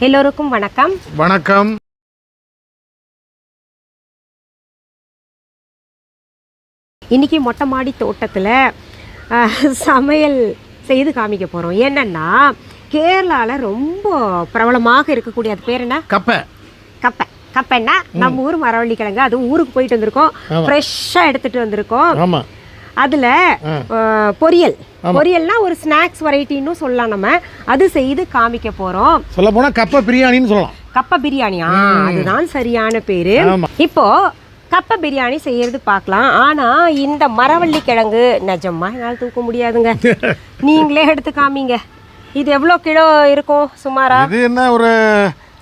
எல்லோருக்கும் வணக்கம். வணக்கம். இன்னைக்கு மொட்டை மாடி தோட்டத்தில் சமையல் செய்து காமிக்க போகிறோம். என்னென்னா கேரளாவில் ரொம்ப பிரபலமாக இருக்கக்கூடிய அது பேர் என்ன? கப்பை. கப்பை. கப்பைன்னா நம்ம ஊர் மரவள்ளி கிழங்கு. அது ஊருக்கு போயிட்டு வந்திருக்கோம், ஃப்ரெஷ்ஷாக எடுத்துகிட்டு வந்திருக்கோம். ஆமாம். அதில் பொரியல்னா ஒரு ஸ்நாக்ஸ் வெரைட்டின்னு சொல்லலாம். நம்ம அது செய்து காமிக்க போகிறோம். சொல்ல போனால் கப்பை பிரியாணின்னு சொல்லலாம். கப்பை பிரியாணியா? அதுதான் சரியான பேர். இப்போ கப்பை பிரியாணி செய்யறது பார்க்கலாம். ஆனால் இந்த மரவள்ளி கிழங்கு நிஜமா என்னால் தூக்க முடியாதுங்க. நீங்களே எடுத்து காமிங்க. இது எவ்வளோ கிலோ இருக்கும் சுமாரா? இது என்ன ஒரு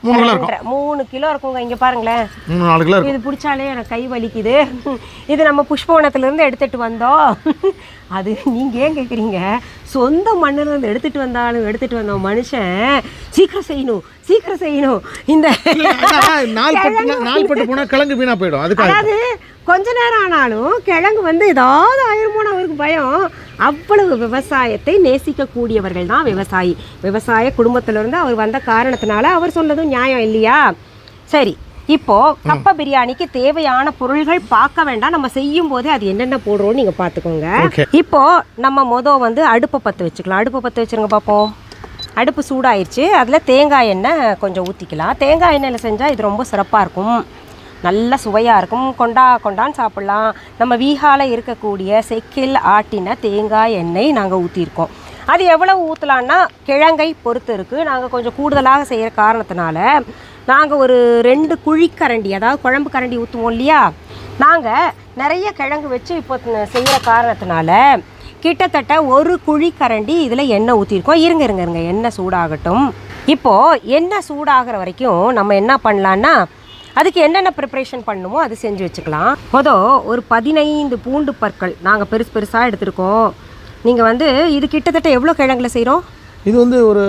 3 கிலோ இருக்கும். 3 கிலோ இருக்குங்க. இங்கே பாருங்களேன், 4 கிலோ. இது பிடிச்சாலே எனக்கு கை வலிக்குது. இது நம்ம புஷ்பவனத்துலேருந்து எடுத்துகிட்டு வந்தோம். அது நீங்கள் ஏன் கேட்குறீங்க? சொந்த மண்ணிலேருந்து எடுத்துகிட்டு வந்தோம் மனுஷன். சீக்கிரம் செய்யணும். இந்த நாள் பட்டு போனால் கிழங்கு வீணாக போயிடும். அதாவது கொஞ்ச நேரம் ஆனாலும் கிழங்கு ஏதாவது ஆயிருமோன்னு அவருக்கு பயம். அவ்வளவு விவசாயத்தை நேசிக்கக்கூடியவர்கள் தான் விவசாயி. விவசாய குடும்பத்திலிருந்து அவர் வந்த காரணத்தினால அவர் சொன்னதும் நியாயம் இல்லையா? சரி, இப்போது கப்பை பிரியாணிக்கு தேவையான பொருள்கள் பார்க்க வேண்டாம். நம்ம செய்யும் போதே அது என்னென்ன போடுறோன்னு நீங்கள் பார்த்துக்கோங்க. இப்போது நம்ம அடுப்பை பற்ற வச்சுக்கலாம். அடுப்பை பற்ற வச்சுருங்க பார்ப்போம். அடுப்பு சூடாயிருச்சு. அதில் தேங்காய் எண்ணெய் கொஞ்சம் ஊற்றிக்கலாம். தேங்காய் எண்ணெயில் செஞ்சால் இது ரொம்ப சிறப்பாக இருக்கும், நல்ல சுவையாக இருக்கும். கொண்டான்னு சாப்பிட்லாம். நம்ம வீகால இருக்கக்கூடிய செக்கில் ஆட்டின தேங்காய் எண்ணெய் நாங்கள் ஊற்றிருக்கோம். அது எவ்வளவு ஊற்றலான்னா கிழங்கை பொறுத்து இருக்குது. நாங்கள் கொஞ்சம் கூடுதலாக செய்கிற காரணத்தினால நாங்கள் ஒரு 2 குழிக்கரண்டி, அதாவது குழம்பு கரண்டி ஊற்றுவோம் இல்லையா, நாங்கள் நிறைய கிழங்கு வச்சு இப்போ செய்கிற காரணத்தினால கிட்டத்தட்ட 1 குழிக்கரண்டி இதில் எண்ணெய் ஊற்றிருக்கோம். இருங்க எண்ணெய் சூடாகட்டும். இப்போது எண்ணெய் சூடாகிற வரைக்கும் நம்ம என்ன பண்ணலான்னா அதுக்கு என்னென்ன ப்ரிப்ரேஷன் பண்ணணுமோ அது செஞ்சு வச்சுக்கலாம். ஒரு 15 பூண்டு பற்கள் நாங்கள் பெருசாக எடுத்துருக்கோம். நீங்கள் இது கிட்டத்தட்ட எவ்வளோ கிழங்குல செய்கிறோம்? இது ஒரு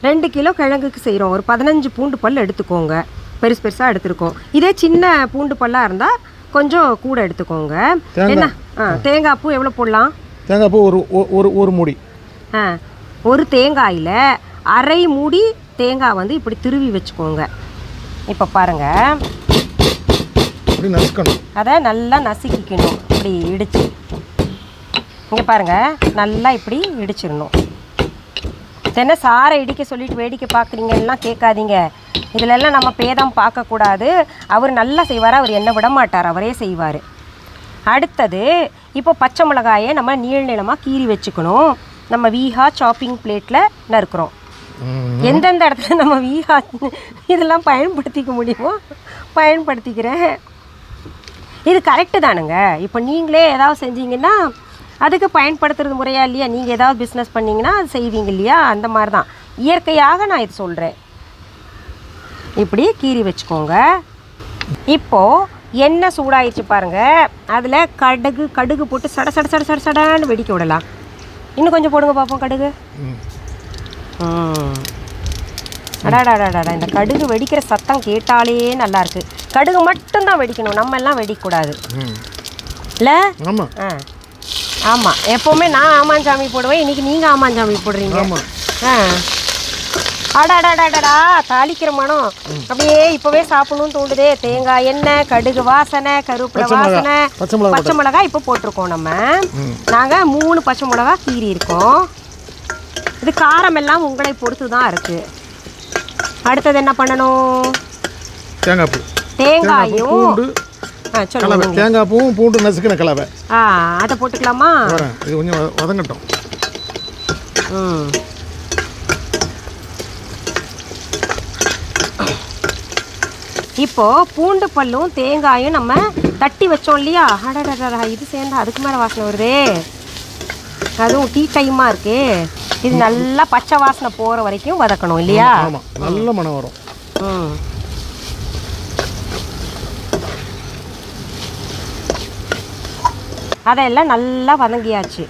2 கிலோ கிழங்குக்கு செய்கிறோம். ஒரு 15 பூண்டு பல் எடுத்துக்கோங்க. பெருசாக எடுத்துருக்கோம். இதே சின்ன பூண்டு பல்லாக இருந்தால் கொஞ்சம் கூட எடுத்துக்கோங்க. என்ன தேங்காய் பூ எவ்வளோ போடலாம்? தேங்காய் பூ ஒரு மூடி. ஒரு தேங்காயில் அரை மூடி தேங்காய் இப்படி திருவி வச்சுக்கோங்க. இப்போ பாருங்கள், அதை நல்லா நசுக்கிக்கணும். இப்படி இடிச்சு இங்கே பாருங்கள், நல்லா இப்படி இடிச்சிடணும். என்ன சாரை இடிக்க சொல்லிட்டு வேடிக்கை பார்க்குறீங்கலாம் கேட்காதீங்க. இதிலெல்லாம் நம்ம பேதம் பார்க்கக்கூடாது. அவர் நல்லா செய்வார், அவர் என்ன விட மாட்டார், அவரே செய்வார். அடுத்தது இப்போ பச்சை மிளகாயை நம்ம நீளமாக கீறி வச்சுக்கணும். நம்ம வீஹா சாப்பிங் பிளேட்டில் நறுக்கிறோம். எந்தெந்த இடத்துல நம்ம வீஹா இதெல்லாம் பயன்படுத்திக்க முடியுமோ பயன்படுத்திக்கிறேன். இது கரெக்டு தானுங்க. இப்போ நீங்களே ஏதாவது செஞ்சீங்கன்னா அதுக்கு பயன்படுத்துறது முறையா இல்லையா? நீங்கள் ஏதாவது பிஸ்னஸ் பண்ணிங்கன்னா அது செய்வீங்க இல்லையா? அந்த மாதிரி தான் இயற்கையாக நான் இது சொல்கிறேன். இப்படி கீறி வச்சுக்கோங்க. இப்போது எண்ணெய் சூடாயிடுச்சு பாருங்கள். அதில் கடுகு போட்டு சடன்னு வெடிக்க விடலாம். இன்னும் கொஞ்சம் போடுங்க பார்ப்போம் கடுகு. அடாடாடாடா, இந்த கடுகு வெடிக்கிற சத்தம் கேட்டாலே நல்லாயிருக்கு. கடுகு மட்டும்தான் வெடிக்கணும், நம்ம எல்லாம் வெடிக்கக்கூடாது இல்லை? ஆமாம், எப்போவுமே நான் ஆமாஞ்சாமி போடுவேன். இன்றைக்கி நீங்கள் ஆமாஞ்சாமி போடுறீங்க. அடாடாடாடா, தாளிக்கிற மனம் அப்படியே இப்போவே சாப்பிடணும்னு தோண்டுதே. தேங்காய் எண்ணெய், கடுகு வாசனை, கருவேப்பிலை வாசனை, பச்சை மிளகாய் இப்போ போட்டிருக்கோம். நாங்கள் 3 பச்சை மிளகா கீறி இருக்கோம். இது காரம் எல்லாம் உங்களை பொறுத்து தான் இருக்குது. அடுத்தது என்ன பண்ணணும்? தேங்காயும் தேங்காய் பூவும் பூண்டு நசுக்கின கலவை அதை போட்டுக்கலாமா? இது கொஞ்சம் வதங்கட்டும். இப்போ பூண்டு பல்லும் தேங்காயும் நம்ம தட்டி வச்சோம் இல்லையா? அடடா, இது சேர்ந்தா அதுக்கு மேலே வாசனை வருதே. அதுவும் டீ டைமாக இருக்கு. இது நல்லா பச்சை வாசனை போகிற வரைக்கும் வதக்கணும் இல்லையா? நல்ல மனம் வரும். அதெல்லாம் நல்லா வதங்கியாச்சு.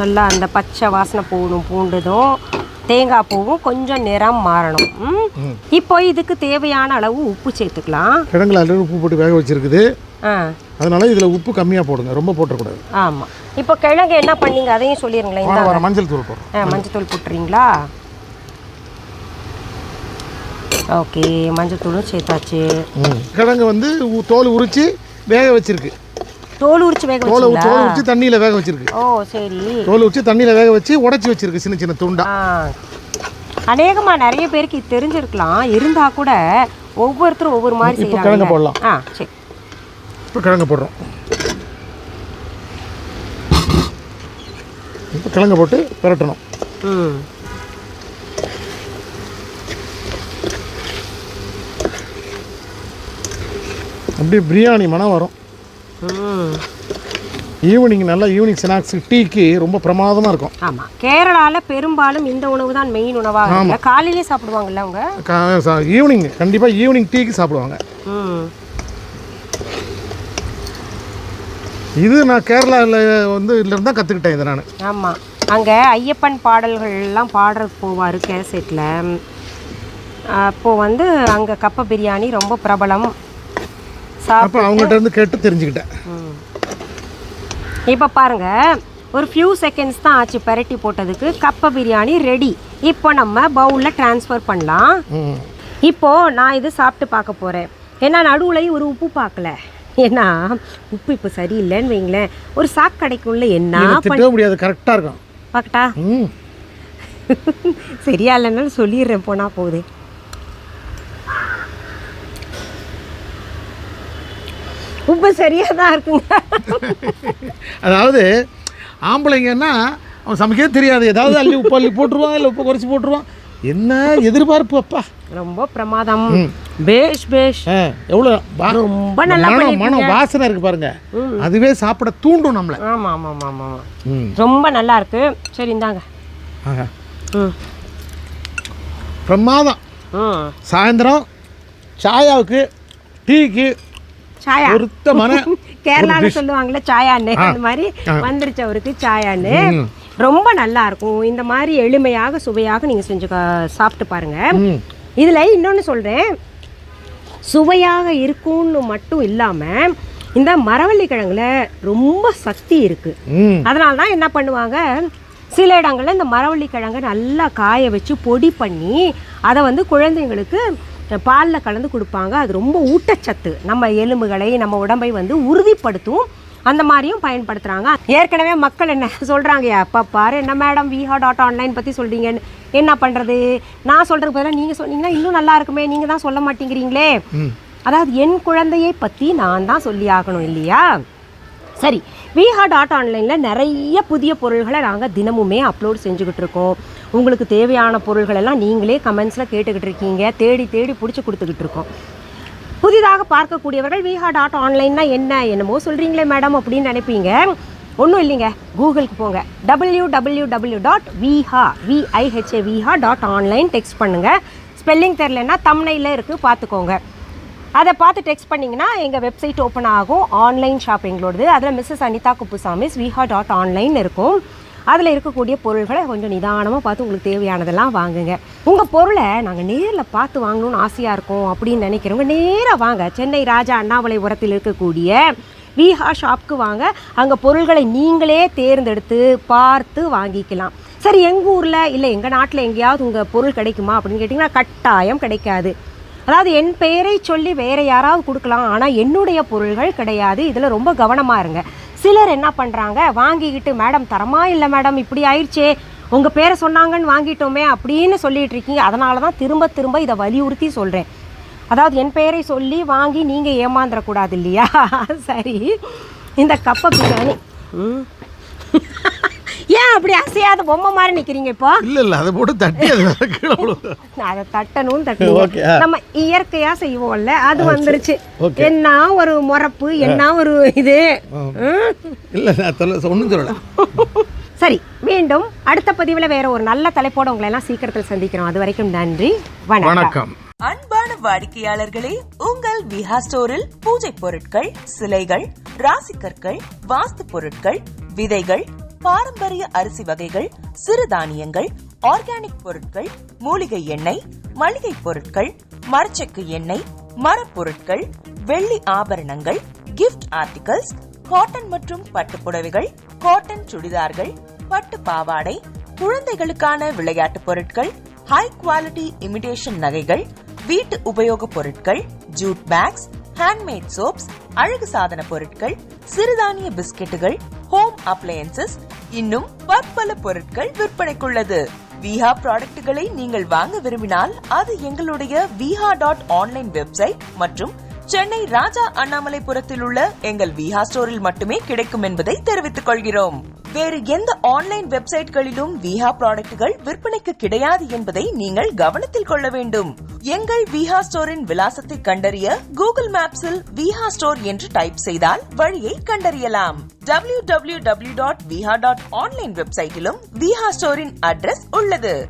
நல்லா அந்த பச்சை வாசனை போகணும். பூண்டுதும் தேங்காய் பூவும் கொஞ்சம் நிறம் மாறணும். இப்போ இதுக்கு தேவையான அளவு உப்பு சேர்த்துக்கலாம். கிழங்குல ஆல்ரெடி உப்பு போட்டு வேக வச்சிருக்குது, அதனால இதில் உப்பு கம்மியாக போடுங்க, ரொம்ப போட்டக்கூடாது. ஆமாம். இப்போ கிழங்கு என்ன பண்ணீங்க அதையும் சொல்லிடுங்களேன். மஞ்சள் தூள் போடுறோம். மஞ்சள் தூள் போட்டுறீங்களா? ஓகே, மஞ்சத்தூளும் சேர்த்தாச்சு. கிழங்கு வந்து தோல் உரிச்சு வேக வச்சிருக்கு. தோல் உரிச்சு வேக தோல் உரிச்சு தண்ணியில் வேக வச்சிருக்கு. ஓ சரி. தோல் உரிச்சு தண்ணியில் வேக வச்சு உடைச்சி வச்சிருக்கு சின்ன சின்ன துண்டா. அநேகமாக நிறைய பேருக்கு இது தெரிஞ்சிருக்கலாம், இருந்தால் கூட ஒவ்வொருத்தரும் ஒவ்வொரு மாதிரி இப்போ கிழங்கு போடலாம். சரி, இப்போ கிழங்கு போடுறோம். இப்போ கிழங்கு போட்டு பிரட்டணும். அப்படியே பிரியாணி மனம் வரும். ஈவினிங் ஸ்நாக்ஸ் டீக்கு ரொம்ப பிரமாதமாக இருக்கும். ஆமாம், கேரளாவில் பெரும்பாலும் இந்த உணவு தான் மெயின் உணவாக. காலையிலே சாப்பிடுவாங்கல்ல அவங்க, ஈவினிங் கண்டிப்பாக ஈவினிங் டீக்கு சாப்பிடுவாங்க. இது நான் கேரளாவில் வந்து இதுலேருந்து தான் கற்றுக்கிட்டேன் இதை நான். ஆமாம், அங்கே ஐயப்பன் பாடல்கள்லாம் பாடுறது போவார் கேசெட்டில். அப்போது வந்து அங்கே கப்ப பிரியாணி ரொம்ப பிரபலம். அப்போ அவங்ககிட்ட இருந்து கேட்டு தெரிஞ்சுக்கிட்டேன். இப்போ பாருங்கள், ஒரு ஃபியூ செகண்ட்ஸ் தான் ஆச்சு பெரட்டி போட்டதுக்கு. கப்ப பிரியாணி ரெடி. இப்போ நம்ம பவுலில் ட்ரான்ஸ்ஃபர் பண்ணலாம். இப்போது நான் இது சாப்பிட்டு பார்க்க போகிறேன். ஏன்னா நடுவுலையும் ஒரு உப்பு பார்க்கல, ஏன்னா உப்பு இப்போ சரியில்லைன்னு வைங்களேன், ஒரு சாக்கு கிடைக்கும்ல. என்ன பண்ண முடியாது, கரெக்டாக இருக்கும். பார்க்கட்டா? சரியா இல்லைன்னு சொல்லிடுறேன், போனால் போகுது. உப்பு சரியாக தான் இருக்குங்க. அதாவது ஆம்பளைங்கன்னா அவன் சமைக்கவே தெரியாது, ஏதாவது அள்ளி உப்பு அள்ளி போட்டுருவான், இல்லை உப்பு குறைச்சி போட்டுருவான். என்ன எதிர்பார்ப்பு அப்பா, ரொம்ப பிரமாதம். பேஷ் பேஷ். எவ்வளோ ரொம்ப நல்லா மனம் வாசனை இருக்கு பாருங்க, அதுவே சாப்பிட தூண்டும் நம்மளை. ஆமாம் ஆமாம் ஆமாம் ஆமாம், ரொம்ப நல்லா இருக்கு. சரி இந்தாங்க. பிரமாதம். சாயந்தரம் சாயாவுக்கு டீக்கு சாயா கேரளாவில் சொல்லுவாங்கல்ல சாயான்னு, அந்த மாதிரி வந்துருச்சு அவருக்கு சாயான்னு. ரொம்ப நல்லா இருக்கும். இந்த மாதிரி எளிமையாக சுவையாக நீங்கள் செஞ்சு சாப்பிட்டு பாருங்க. இதில் இன்னொன்று சொல்கிறேன், சுவையாக இருக்கும்னு மட்டும் இல்லாமல் இந்த மரவள்ளி கிழங்குல ரொம்ப சக்தி இருக்குது. அதனால தான் என்ன பண்ணுவாங்க, சில இடங்களில் இந்த மரவள்ளி கிழங்கை நல்லா காய வச்சு பொடி பண்ணி அதை வந்து குழந்தைங்களுக்கு பாலில் கலந்து கொடுப்பாங்க. அது ரொம்ப ஊட்டச்சத்து, நம்ம எலும்புகளை நம்ம உடம்பை வந்து உறுதிப்படுத்தும். அந்த மாதிரியும் பயன்படுத்துகிறாங்க. ஏற்கனவே மக்கள் என்ன சொல்கிறாங்க, அப்பா பாரு என்ன மேடம் viha.online பற்றி சொல்கிறீங்கன்னு. என்ன பண்ணுறது, நான் சொல்கிறதுக்கு பதிலாக நீங்கள் சொன்னீங்கன்னா இன்னும் நல்லா இருக்குமே, நீங்கள் தான் சொல்ல மாட்டேங்கிறீங்களே. அதாவது என் குழந்தையை பற்றி நான் தான் சொல்லி ஆகணும் இல்லையா? சரி, viha.online நிறைய புதிய பொருள்களை நாங்கள் தினமுமே அப்லோட் செஞ்சுக்கிட்டு இருக்கோம். உங்களுக்கு தேவையான பொருள்கள் எல்லாம் நீங்களே கமெண்ட்ஸில் கேட்டுக்கிட்டு இருக்கீங்க, தேடி தேடி பிடிச்சி கொடுத்துக்கிட்டு இருக்கோம். புதிதாக பார்க்கக்கூடியவர்கள் viha.online என்னமோ சொல்கிறீங்களே மேடம் அப்படின்னு நினைப்பீங்க. ஒன்றும் இல்லைங்க, கூகுளுக்கு போங்க, www.viha.online டெக்ஸ்ட் பண்ணுங்கள். ஸ்பெல்லிங் தெரிலன்னா தம்ப்நெயில்ல இருக்குது, பார்த்துக்கோங்க. அதை பார்த்து டெக்ஸ்ட் பண்ணிங்கன்னா எங்கள் வெப்சைட் ஓப்பன் ஆகும், ஆன்லைன் ஷாப்பிங்களோடது. அதில் மிஸ்ஸஸ் அனிதா குப்புசாமிஸ் viha.online இருக்கும். அதில் இருக்கக்கூடிய பொருள்களை கொஞ்சம் நிதானமாக பார்த்து உங்களுக்கு தேவையானதெல்லாம் வாங்குங்க. உங்கள் பொருளை நாங்கள் நேரில் பார்த்து வாங்கணும்னு ஆசையாக இருக்கும் அப்படின்னு நினைக்கிறவங்க நேராக வாங்க. சென்னை ராஜா அண்ணாமலைபுரத்தில் இருக்கக்கூடிய விஹா ஷாப்க்கு வாங்க. அங்கே பொருள்களை நீங்களே தேர்ந்தெடுத்து பார்த்து வாங்கிக்கலாம். சரி, எங்கள் ஊரில் இல்லை எங்கள் நாட்டில் எங்கேயாவது உங்கள் பொருள் கிடைக்குமா அப்படின்னு கேட்டிங்கன்னா கட்டாயம் கிடைக்காது. அதாவது என் பெயரை சொல்லி வேறு யாராவது கொடுக்கலாம், ஆனால் என்னுடைய பொருள்கள் கிடையாது. இதில் ரொம்ப கவனமாக இருங்க. சிலர் என்ன பண்ணுறாங்க, வாங்கிக்கிட்டு மேடம் தரமா இல்லை மேடம் இப்படி ஆயிடுச்சே, உங்கள் பேரை சொன்னாங்கன்னு வாங்கிட்டோமே அப்படின்னு சொல்லிட்டு இருக்கீங்க. அதனால தான் திரும்ப திரும்ப இதை வலியுறுத்தி சொல்கிறேன். அதாவது என் பெயரை சொல்லி வாங்கி நீங்கள் ஏமாந்துடக்கூடாது இல்லையா? சரி, இந்த கப்ப பிரியாணி ஏன் அப்படி அசையாத பொம்மை மாதிரி நிற்கிறீங்க இப்போ? இல்லை அதை போட்டு தட்டி அதை தட்டணும் தட்டணும், நம்ம இயற்கையாக செய்வோம்ல, அது வந்துருச்சு. என்ன ஒரு முறப்பு, என்ன ஒரு இது. இல்லை ஒன்றும் சொல்லல. சரி, மீண்டும் அடுத்த பதிவில் வேற ஒரு நல்ல தலைப்போட உங்களை எல்லாம் சீக்கிரத்தில் சந்திக்கிறோம். அது வரைக்கும் நன்றி, வணக்கம். அன்பான வாடிக்கையாளர்களே, உங்கள் விஹா ஸ்டோரில் பூஜை பொருட்கள், சிலைகள், ராசிக்கற்கள், வாஸ்து பொருட்கள், விதைகள், பாரம்பரிய அரிசி வகைகள், சிறுதானியங்கள், ஆர்கானிக் பொருட்கள், மூலிகை எண்ணெய், மளிகை பொருட்கள், மரச்செக்கு எண்ணெய், மரப்பொருட்கள், வெள்ளி ஆபரணங்கள், கிஃப்ட் ஆர்டிகல்ஸ், காட்டன் மற்றும் பட்டு புடவைகள், காட்டன் சுடிதார்கள், பட்டு பாவாடை, குழந்தைகளுக்கான விளையாட்டு பொருட்கள், ஹை குவாலிட்டி இமிடேஷன் நகைகள், வீட்டு உபயோக பொருட்கள், ஜூட் பேக்ஸ், ஹேண்ட்மேட் சோப்ஸ், அழகு சாதன பொருட்கள், சிறுதானிய பிஸ்கெட்டுகள், ஹோம் அப்ளையன்சஸ், இன்னும் பற்பல பொருட்கள் விற்பனைக்குள்ளது. விஹா ப்ராடக்ட்களை நீங்கள் வாங்க விரும்பினால் அது எங்களுடைய viha.online வெப்சைட் மற்றும் சென்னை ராஜா அண்ணாமலைபுரத்தில் உள்ள எங்கள் விஹா ஸ்டோரில் மட்டுமே கிடைக்கும் என்பதை தெரிவித்துக் கொள்கிறோம். வேறு எந்த ஆன்லைன் வெப்சைட்களிலும் விஹா ப்ராடக்ட்கள் விற்பனைக்கு கிடையாது என்பதை நீங்கள் கவனத்தில் கொள்ள வேண்டும். எங்கள் விஹா ஸ்டோரின் விலாசத்தை கண்டறிய கூகுள் மேப்ஸில் விஹா ஸ்டோர் என்று டைப் செய்தால் வழியை கண்டறியலாம். www.viha.online வெப்சைட்டிலும் விஹா ஸ்டோரின் அட்ரஸ் உள்ளது.